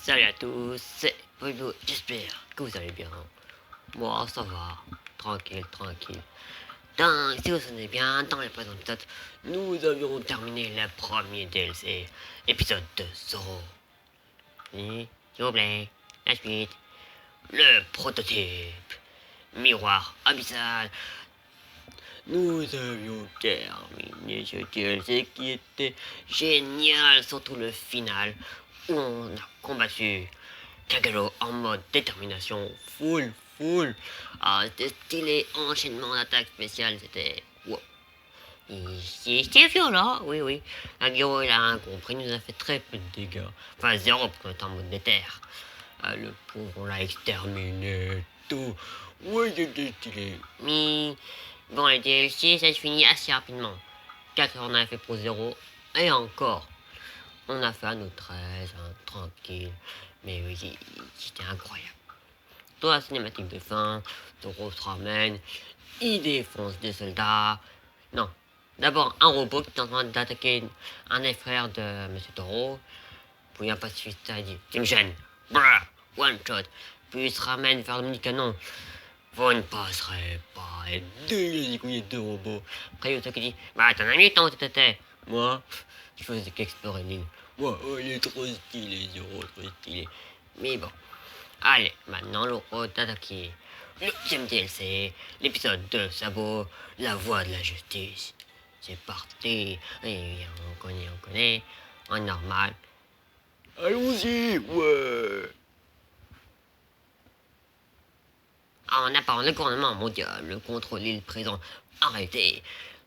Salut à tous, c'est Bruno, j'espère que vous allez bien. Moi, ça va, tranquille, tranquille. Si vous vous souvenez bien, dans les présents épisodes, nous avions terminé le premier DLC, épisode de Zoro. Et, s'il vous plaît, la suite, le prototype, miroir abyssal. Nous avions terminé ce DLC qui était génial, surtout le final, où on a combattu Kagero en mode détermination, full. Ah, c'était stylé, enchaînement d'attaque spéciale, c'était... Wow. C'était violent, oui. Kagero, il a rien compris, il nous a fait très peu de dégâts. Enfin, zéro, parce qu'on était en mode déter. Ah, le pauvre, on l'a exterminé, tout. Oui, c'était stylé. Mais... Bon, les DLC, ça se finit assez rapidement. 4 heures, on a fait pour 0. Et encore. On a fait un autre 13, hein, tranquille. Mais oui, c'était incroyable. Dans la cinématique de fin, Toro se ramène, il défonce des soldats. Non, d'abord un robot qui est en train d'attaquer un des frères de Monsieur Toro. Puis un pacifiste, il dit tu me gênes, brrr, one shot. Puis il se ramène vers le mini-canon. Vous ne passerez pas. Et dégagez deux robots. Après, il qui dit bah, t'en as mis tant t'étais. Moi, je faisais qu'explorer l'île. Moi, oh, il est trop stylé, Zoro, trop stylé. Mais bon. Allez, maintenant le rôle d'attaquer le deuxième DLC, l'épisode 2, Sabot, la voie de la justice. C'est parti. Et on connaît, en normal. Allons-y, ouais. En apparent le gouvernement mondial contrôle l'île présent. Arrêtez.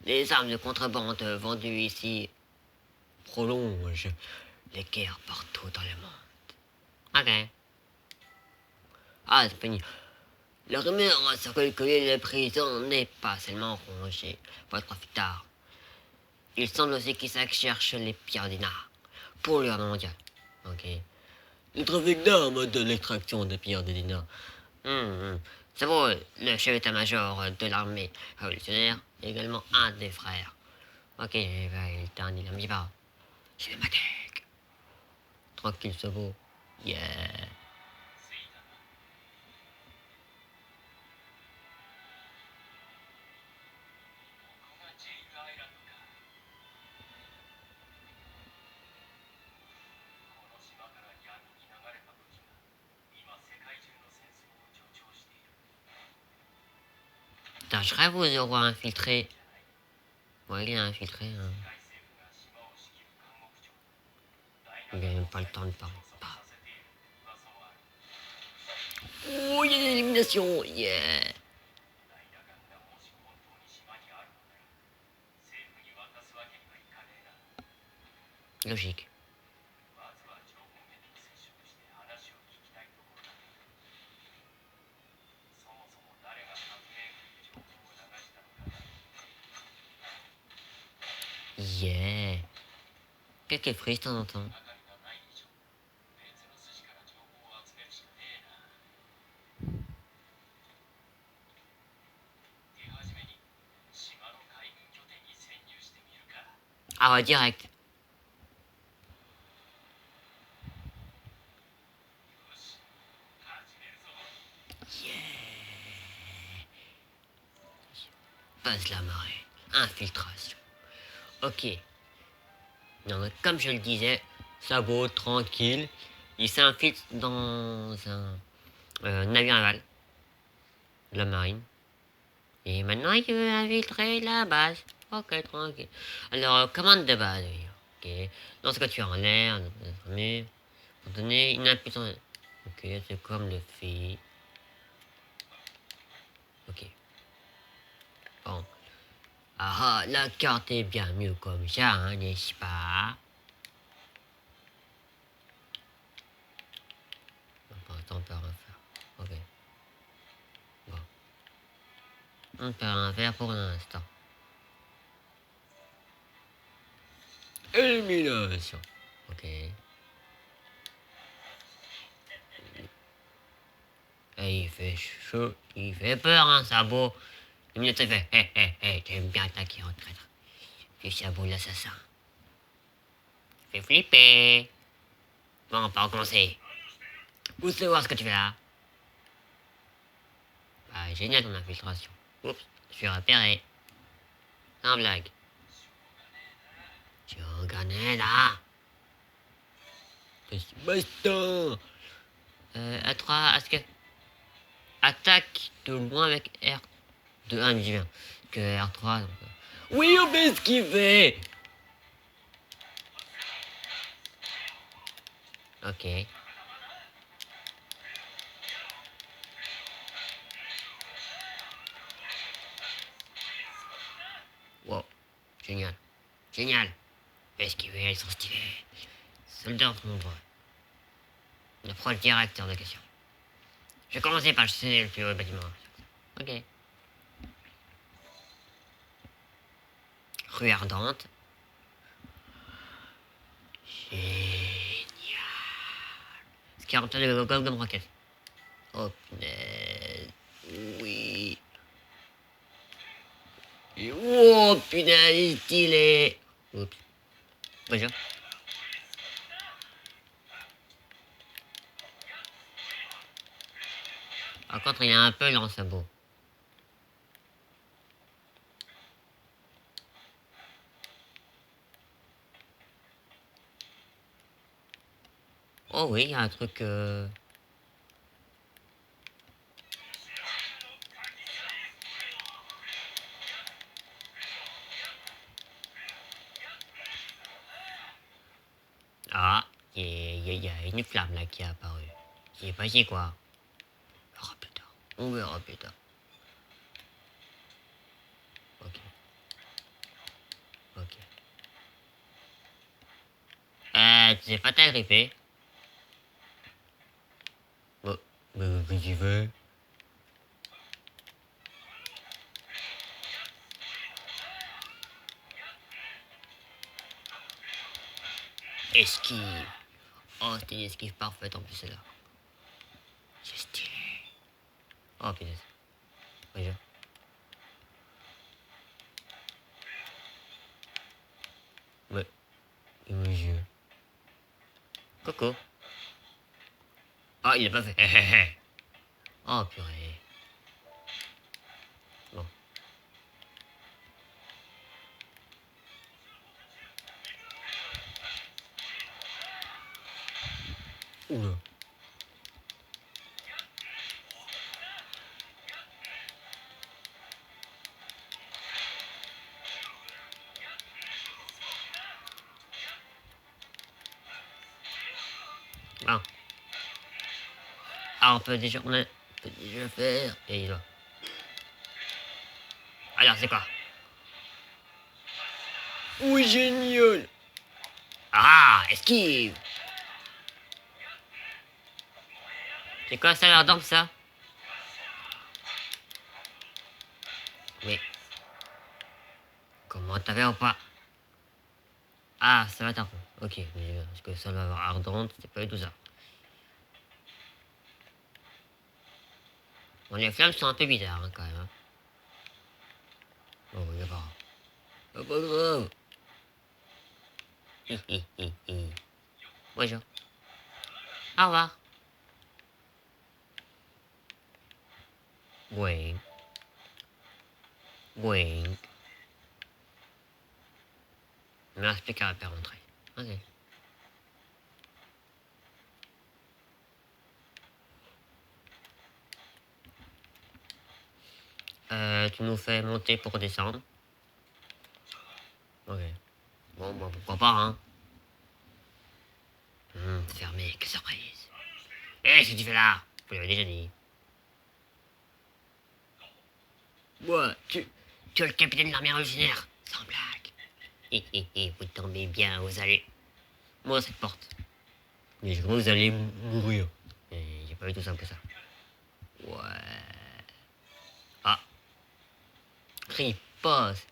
Les armes de contrebande vendues ici prolongent les guerres partout dans le monde. Ok. Ah, c'est fini. La rumeur circule que l'île de prison n'est pas seulement rongée pour être profitable. Il semble aussi qu'Isaac cherche les pierres d'Ina pour le gouvernement mondial. Ok. Le trafic d'armes de l'extraction des pierres d'Ina. C'est vrai, le chef d'état-major de l'armée révolutionnaire est également un des frères. Ok, il t'en dit un petit pas. Je vais ma tech. Tranquille, c'est beau. Yeah. Putain, je rêve aux euros infiltrés. Ouais, il est infiltré. Hein. Il n'a même pas le temps de parler. Oh, il y a des éliminations. Yeah. Logique. Yeah. Quelques frises de temps en temps. Ah ouais, direct. Yeah. Passe la marée. Infiltration. Ok. Donc, comme je le disais, Sabot, tranquille. Il s'infiltre dans un navire naval de la marine. Et maintenant, il veut infiltrer la base. Ok, tranquille. Alors, commande de base, oui. Ok. Dans ce cas, tu es en l'air, mais pour donner une impulsion. Ok, c'est comme le fait. Ok. Bon. Ah, la carte est bien mieux comme ça, hein, n'est-ce pas? Pour l'instant, on peut rien faire. Ok. Bon. On peut rien faire pour l'instant. Élimination. Ok. Et il fait chaud, il fait peur, hein, Sabot. Le minute fait, hé, j'aime bien attaquer en traître. C'est Sabot l'assassin. Fait flipper. Bon, on peut recommencer. Où savoir ce que tu fais là? Ah, génial ton infiltration. Oups, je suis repéré. Sans blague. Tu reconnais là? Basta. A3, est-ce que... Attaque de loin avec R... De 1, j'y viens. Que R3, donc... Oui, on peut esquiver. Ok. Wow. Génial. Génial. Esquiver, elles sont stylées. Soldat en nombre. On approche direct hors de question. Je vais commencer par le plus haut bâtiment. Ok. Rue ardente. Génial. Ce qui est rempli de comme roquette. Oh punaise. Oui. Et oh punaise, il est stylé. Oups. Bonjour. Par contre, il est un peu lent, sabot. Oh oui, il y a un truc... Ah, il y a une flamme là qui est apparue. Je sais pas c'est quoi. On verra plus tard. On verra plus tard. Ok. Ok. Tu sais pas t'agripper? Bon, que tu veux? Esquive. Oh, c'était une esquive parfaite en plus, celle-là. C'est stylé. Oh, putain. Bonjour. Ouais. Et bonjour. Coco. Ah, il l'a pas fait. Oh, purée. Bon. Oula. Bon. Ah, on peut déjà faire. Et il va. Alors, c'est quoi? Oui, génial. Ah, esquive. C'est quoi ça, leur dent, ça? Mais, comment t'avais ou pas? Ah, ça va t'apprendre. Ok, parce que ça va avoir ardente, c'est pas du tout ça. Bon, les flammes sont un peu bizarres, hein, quand même. Hein. Bon, il y a pas. Pas grave. Hi, hi, hi, hi. Bonjour. Au revoir. Wink. Wink. Il me reste plus qu'à faire rentrer. Ok. Tu nous fais monter pour descendre. Ok. Bon, bah pourquoi pas, hein. Fermé, quelle surprise. Eh, qu'est-ce que tu fais là? Vous l'avez déjà dit. Moi, tu es le capitaine de l'armée révolutionnaire. Sans blague. Vous tombez bien, vous allez... Moi, cette porte. Mais je crois que vous allez mourir. Et j'ai pas eu tout simple que ça. Ouais. Ah. Riposte.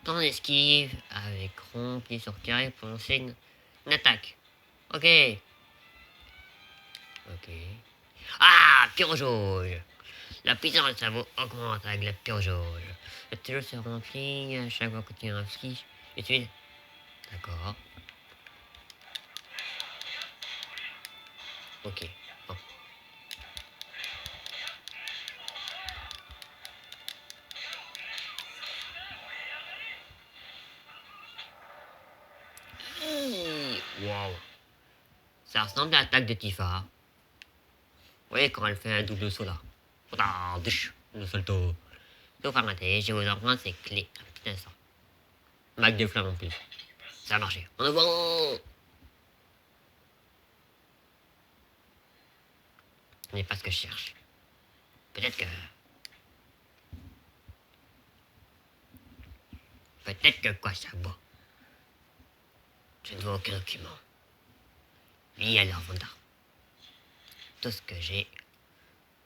Temps d'esquive avec rond, pied sur carré pour lancer une attaque. Ok. Ok. Ah, pire jauge. La puissance du cerveau augmente avec la pure jauge. Le stylo se remplit à chaque fois que tu infliges. Et tu... D'accord. Ok. Bon. Ça ressemble à l'attaque de Tifa. Vous voyez quand elle fait un double saut là. Le salto. Sauf à mater, je vous emprunte ces clés. Un petit instant. Mac de flamme en plus. Ça a marché. En avant. Ce n'est pas ce que je cherche. Peut-être que... Peut-être que quoi ça vaut. Je ne vois aucun document. Lié à l'inventaire. Tout ce que j'ai,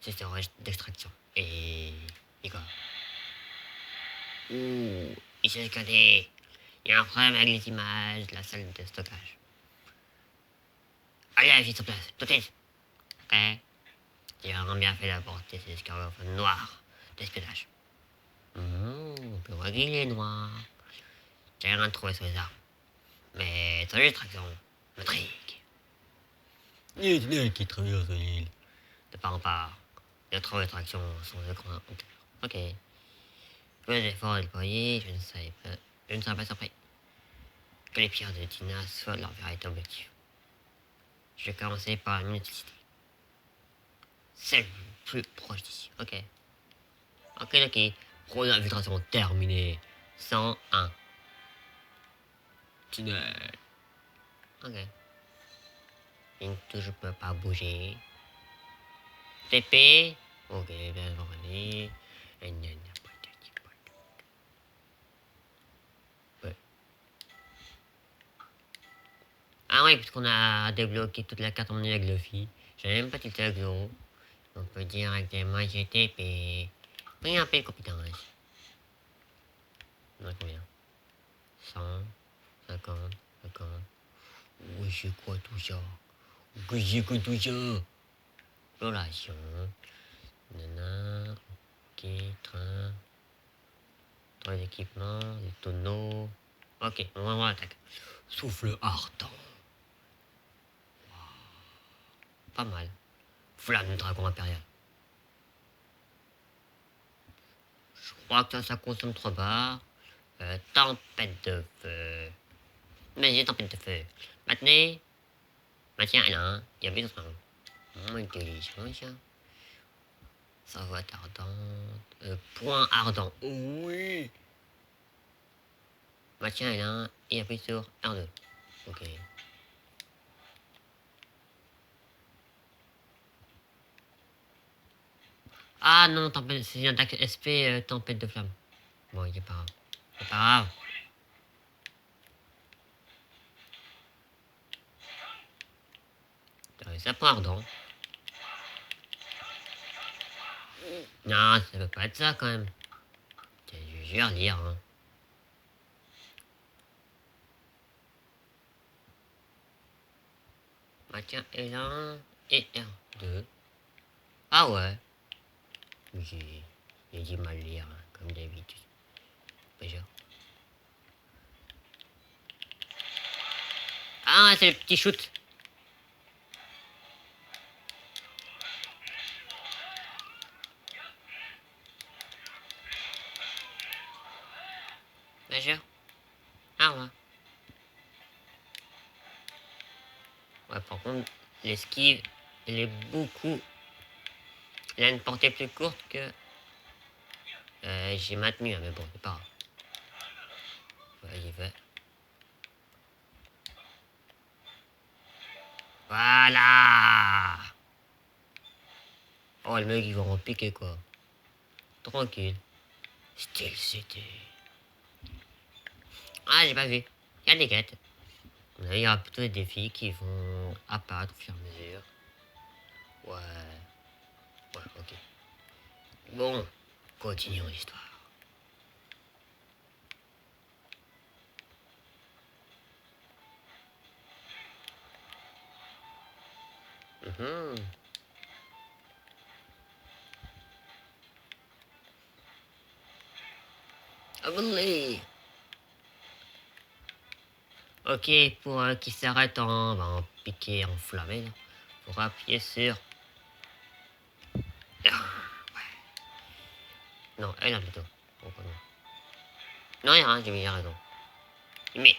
c'est ce reste d'extraction. Et quoi? Ouh, il s'est scanné. Il y a un problème avec les images de la salle de stockage. Allez, vite sur place, tout de suite. Ok. J'ai vraiment bien fait d'apporter ces escargots noirs d'espionnage. On peut voir qu'il est noir. J'ai rien trouvé sur les armes. Mais sur l'extraction, m'intrigue. Les qui traversent l'île. De part en part, les travaux d'extraction sont de grande hauteur. Ok. Peu d'efforts déployés, je ne serais pas surpris que les pierres de Tina soient leur véritable objectif. Je vais commencer par une utilité. Celle plus proche d'ici. Ok. Ok. Pro d'infiltration terminée. 101. Tunnel. Ok. Je peux pas bouger. TP. Ok, bien aller. Ouais. Ah oui, puisqu'on a débloqué toute la carte en avec Luffy. J'ai même pas tilté avec Zoro. On peut directement GTP. Pris un peu de compétence. On a combien? 100, 50, 50. Oui, c'est quoi tout ça? Oui, c'est quoi tout ça? Relation. Nana. Ok, train. Train d'équipement. Des tonneaux. Ok, on va voir l'attaque. Souffle ardent. Pas mal. Flamme du dragon impérial. Je crois que ça consomme 3 barres. Tempête de feu. Mais j'ai tempête de feu. Maintenant, maintien L1. Il y a plus de intelligence. Ça va être ardent. Point ardent. Oui. Maintien L1 et appuie sur R2. Ok. Ah non, tempête, c'est une attaque SP tempête de flamme. Bon, il est pas grave. C'est pas grave. Ça point ardent. Non, ça peut pas être ça quand même. Je vais relire. Hein. Maintien L1 et R2. Ah ouais. J'ai du mal lire, hein, comme d'habitude. Déjà. Ah, c'est le petit shoot. Déjà. Ah ouais. Ouais, par contre, l'esquive, elle est beaucoup... Elle a une portée plus courte que... j'ai maintenu, hein, mais bon, c'est pas grave. Ouais, j'y vais. Voilà. Oh, le mec, ils vont en piquer, quoi. Tranquille. Style City. Ah, j'ai pas vu. Il y a des quêtes. Il y aura plutôt des défis qui vont apparaître au fur et à mesure. Ouais. Ouais, ok. Bon, continuons l'histoire. Abonnez. Ok, pour qui s'arrête en piqué, enflammé, là, pour appuyer sur... Non, elle a plutôt. Pourquoi non? Non, il y a rien, j'ai bien raison. Mais...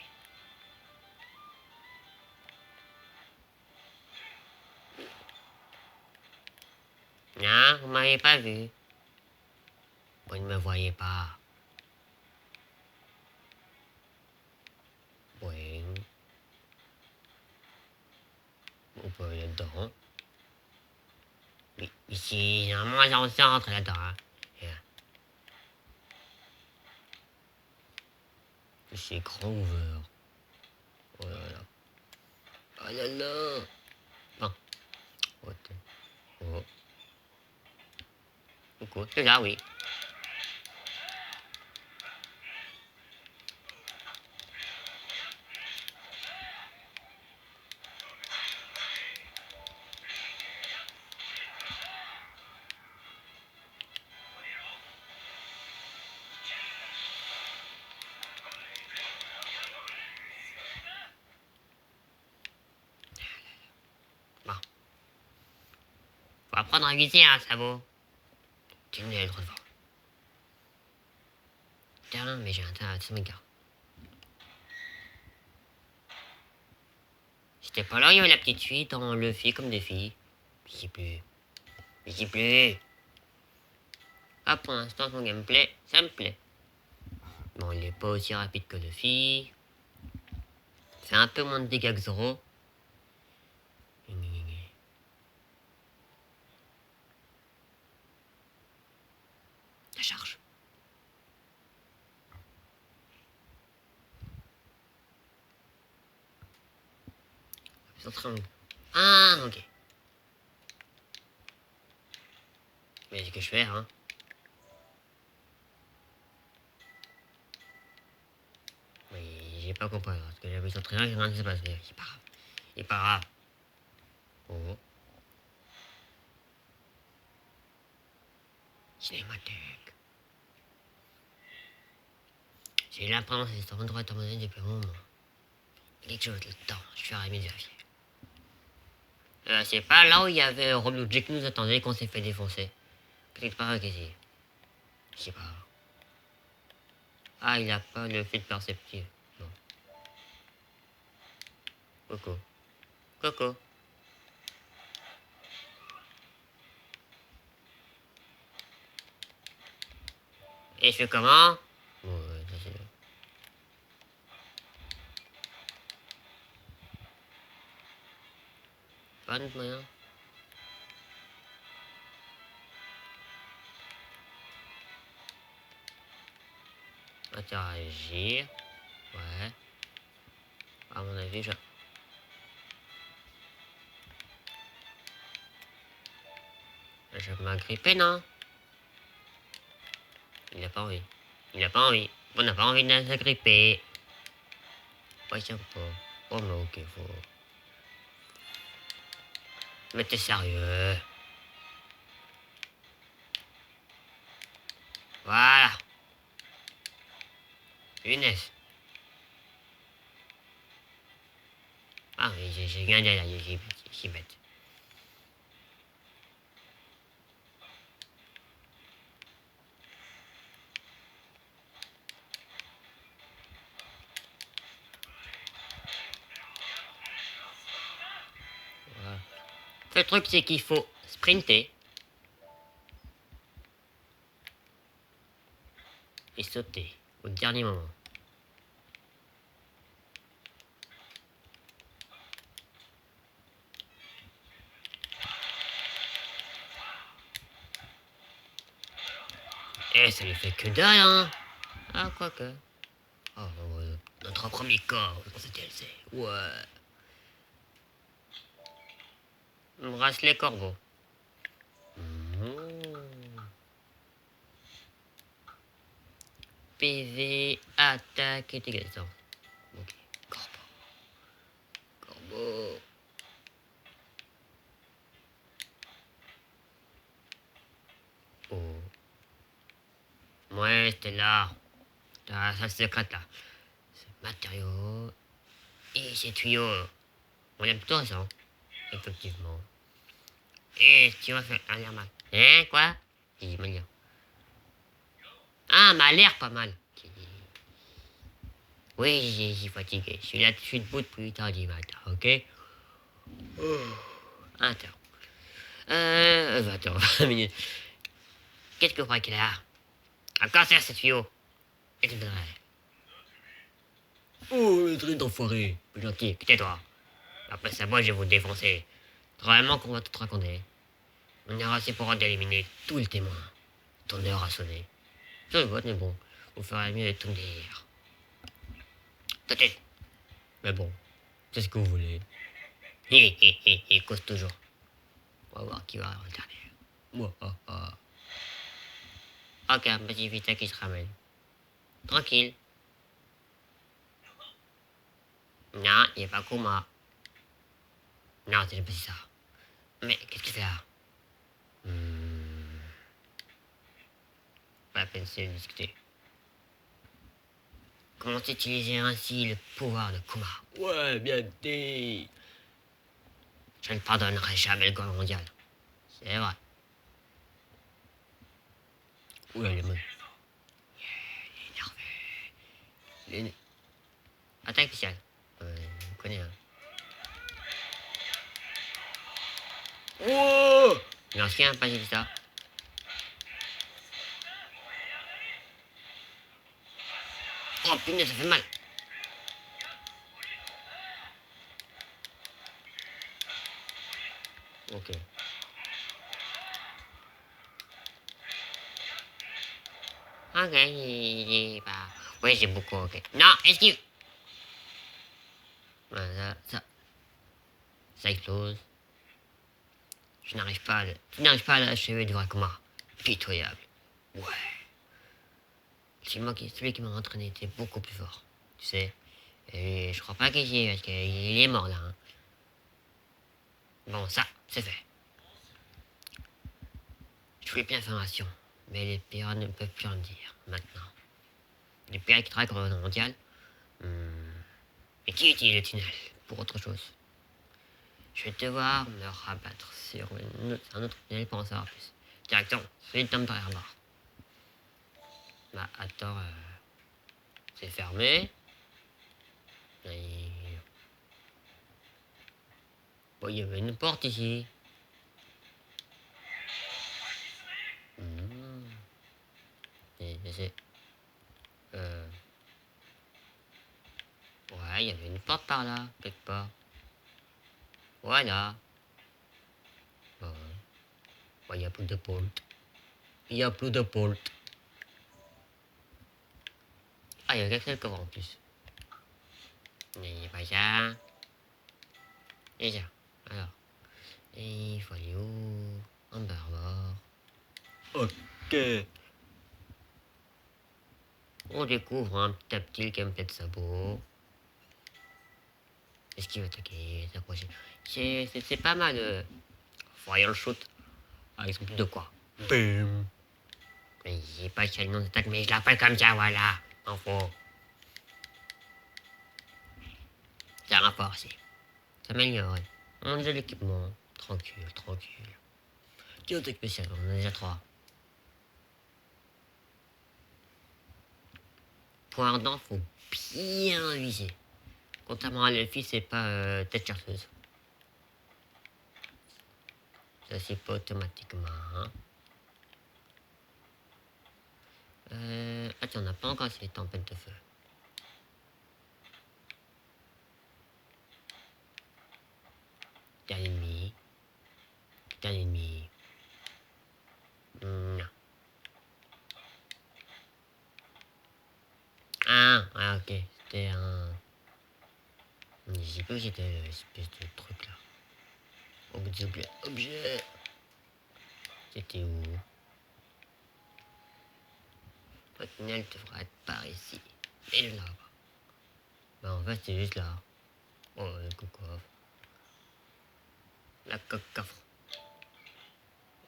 Non, vous m'avez pas vu. Vous ne me voyez pas. Oui. On peut aller là-dedans. Oui, ici, normalement, on rentre là-dedans. Hein. C'est grand ouvert. Oh là là. Oh là là. Bon. Oh. Coucou. C'est là, oui. Bon. Faut apprendre à viser, hein, ça vaut. Tu venais le devant. Tiens, mais j'ai un tas de mes gars. J'étais pas là, il y avait la petite fille dans le fille comme des filles. Je sais plus. Je sais plus. Ah, pour l'instant, son gameplay, ça me plaît. Bon, il est pas aussi rapide que le fille. C'est un peu moins de dégâts que Zoro. La charge. Ils sont en train de... Ah, ok. Mais ce que je fais, hein. Oui, j'ai pas compris. Parce que j'avais s'entraîner, rien ne s'est passé. C'est pas grave. C'est pas grave. Oh. Cinémathèque. J'ai l'impression que c'est un endroit abandonné depuis un moment. Quelque chose de temps, je suis arrivé vérifier. C'est pas là où il y avait Roblox qui nous attendait qu'on s'est fait défoncer. Quelque part ici. Je sais pas. Ah, il a pas le fait de perceptif. Non. Coco. Coco. Et je fais comment? Bon, ça c'est... Pas d'autre moyen. Interagir. Ouais. À mon avis, je vais m'agripper, non? Il a pas envie. Il a pas envie. On n'a pas envie de s'agripper. Ouais, c'est pas. Oh, mais ok, faut. Mais t'es sérieux? Voilà. Punaise. Ah oui, j'ai gagné là, j'ai bête. Voilà. Le truc, c'est qu'il faut sprinter et sauter au dernier moment. Et ça lui fait que dalle, hein. Ah, quoique. Oh, notre premier corps dans ce DLC. Ouais. Bracelet corbeau. PV, attaque et dégâts. Ok. Corbeau. Corbeau. Oh. Ouais, c'était là. Ah, ça se secrète là. Ce matériau. Et ces tuyaux. On aime plutôt ça. Effectivement. Et tu vas faire un air mal. Hein, quoi? J'ai dit mal dire. Ah, m'a l'air pas mal. Oui, j'ai fatigué. Je suis là, je suis debout depuis 8h du matin, ok? Oh. Attends. Attends, 20 minutes. Qu'est-ce que vous croyez qu'il a? À quoi sert cette tuyau? Et tu me donnerais. Oh, le truc d'enfoiré. Plus gentil, tais-toi. Après ça, moi, je vais vous défoncer. Vraiment qu'on va tout raconter. On ira assez pour d'éliminer tous les témoins. Ton heure a sonné. Je le vote, mais bon, vous ferez mieux de tout me dire. Peut-être. Mais bon, c'est ce que vous voulez. Il cause toujours. On va voir qui va avoir le dernier. Moi, Ok, un petit vita qui se ramène. Tranquille. Non, il n'y a pas Kuma. Non, c'est pas ça. Mais qu'est-ce qu'il fait là? Pas la peine de discuter. Comment utiliser ainsi le pouvoir de Kuma? Ouais, bien dit. Je ne pardonnerai jamais le grand mondial. C'est vrai. Ouais, le mode. Il est énervé. Attaque spéciale. On connaît, hein. Oh! L'ancien, pas j'ai ça. Oh punaise, ça fait mal. Ok. Ok, il est pas... Ouais, j'ai beaucoup, ok. Non, esquive! Voilà, ça explose. Je n'arrive pas à le... Je n'arrive pas à l'achever du vrai Kuma. Pitoyable. Ouais. Celui qui m'a entraîné était beaucoup plus fort. Tu sais. Et je crois pas qu'il y est, parce qu'il est mort là. Hein. Bon, ça, c'est fait. Je voulais plus d'informations. Mais les pirates ne peuvent plus en dire, maintenant. Les pirates qui travaillent pour le mondial. Mais qui utilise le tunnel pour autre chose? Je vais devoir me rabattre sur un autre tunnel pour en savoir plus. Direction, celui de Tom Mort. Bah, attends, c'est fermé. Et... Bon, il y avait une porte ici. C'est... Euh... Ouais, il y avait une porte par là, quelque part. Voilà. Bon, il n'y a plus de porte. Il n'y a plus de porte. Ah, il y a quelques coffres en plus. Mais il n'y a pas ça. Et ça. Alors. Et il faut aller où? En barbare. Ok. On découvre un petit petit qui a peut-être sabot. Est-ce qu'il va attaquer, s'approcher? C'est pas mal. Royal Shoot. Avec son de quoi? Boom. Mais j'ai pas quel nom d'attaque, mais je l'appelle comme ça, voilà. Info. C'est un rapport, c'est. S'améliorer. On a déjà l'équipement. Tranquille, tranquille. Qui attaque spécial? On en a déjà 3. Pour ardent, faut bien viser. Contrairement à l'elfie, c'est pas tête chargeuse. Ça c'est pas automatiquement. Hein. Attends, on n'a pas encore ces tempêtes de feu. T'es un ennemi. T'es un ennemi. Non. Ah, ok. C'était un... Je sais plus c'était l'espèce de truc là. Objet. C'était où? Le tunnel devrait être par ici. Et là-bas. Bah en fait c'est juste là. Oh, le cocoffre. La cocoffre.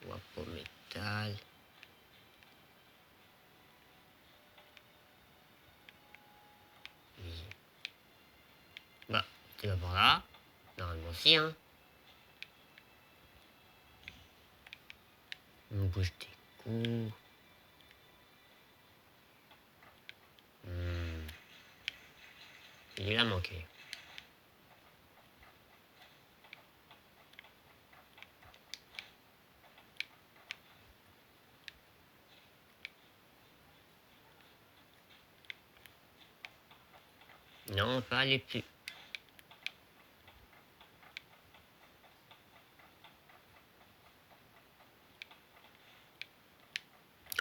Wapo métal. Oui. Bah, tu vas par là. Normalement aussi, hein. On bouge tes coups. Il a manqué. Non, on peut aller plus.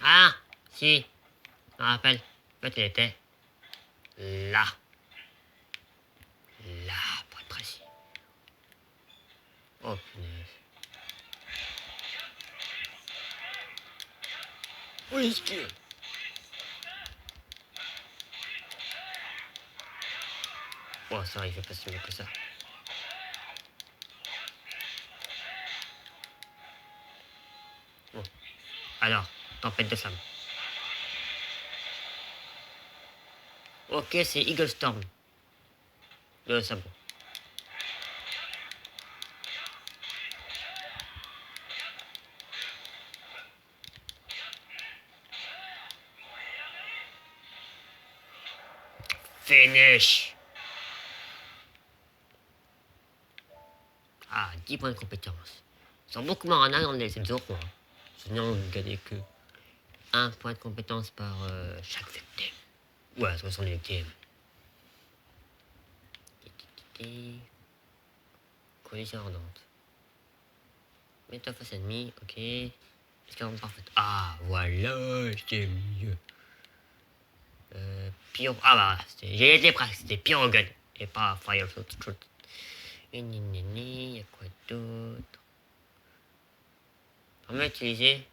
Ah, si, je me rappelle. En fait, elle était là. Là, pour être précis. Oh, punaise. Oui, ce que... Oh, ça, il fait pas si mieux que ça. Bon. Alors, tempête de flamme. Ok, c'est Eagle Storm. Le sabot. Finish. Ah, 10 points de compétence. Ils sont beaucoup moins ranas dans les zéro. Hein. Sinon, vous gagnez que 1 point de compétence par chaque victime. Ouais, 60 victimes. Collision ardente. Méthode face ennemie, ok. Escalade parfaite. Ah, voilà, c'était mieux. Pyro. Ah bah, j'ai été presque, c'était Pyrogun. Et pas Fire Shoot. Et il y a quoi d'autre? On va utiliser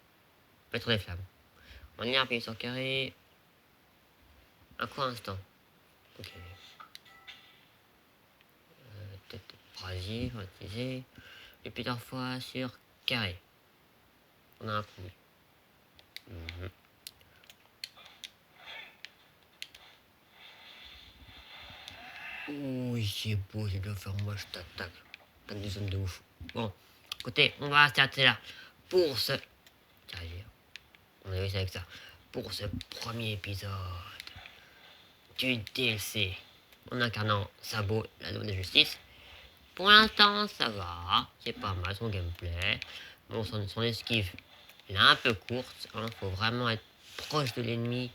mettre des flammes. On y a appuyé sur carré. Un coup instant. Ok. Tête abrasive, on va utiliser. Et plusieurs fois sur carré. On a un coup. Oui, c'est beau, c'est bien faire moi, je t'attaque. T'as des zones de ouf. Bon, écoutez, on va s'arrêter là. Pour ce... Carré. On a réussi avec ça. Pour ce premier épisode du DLC en incarnant Sabot, la loi de justice. Pour l'instant, ça va. C'est pas mal son gameplay. Bon, son esquive, elle est un peu courte. Hein, faut vraiment être proche de l'ennemi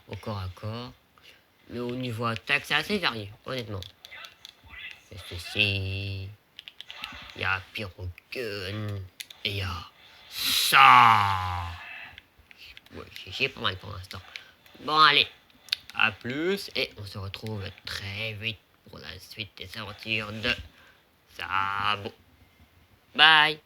au corps à corps. Mais au niveau attaque, c'est assez varié, honnêtement. Et ceci, il y a Pyrogun et il y a ça. Ouais, j'ai pas mal pour l'instant. Bon, allez, à plus et on se retrouve très vite pour la suite des aventures de Sabot. Bye.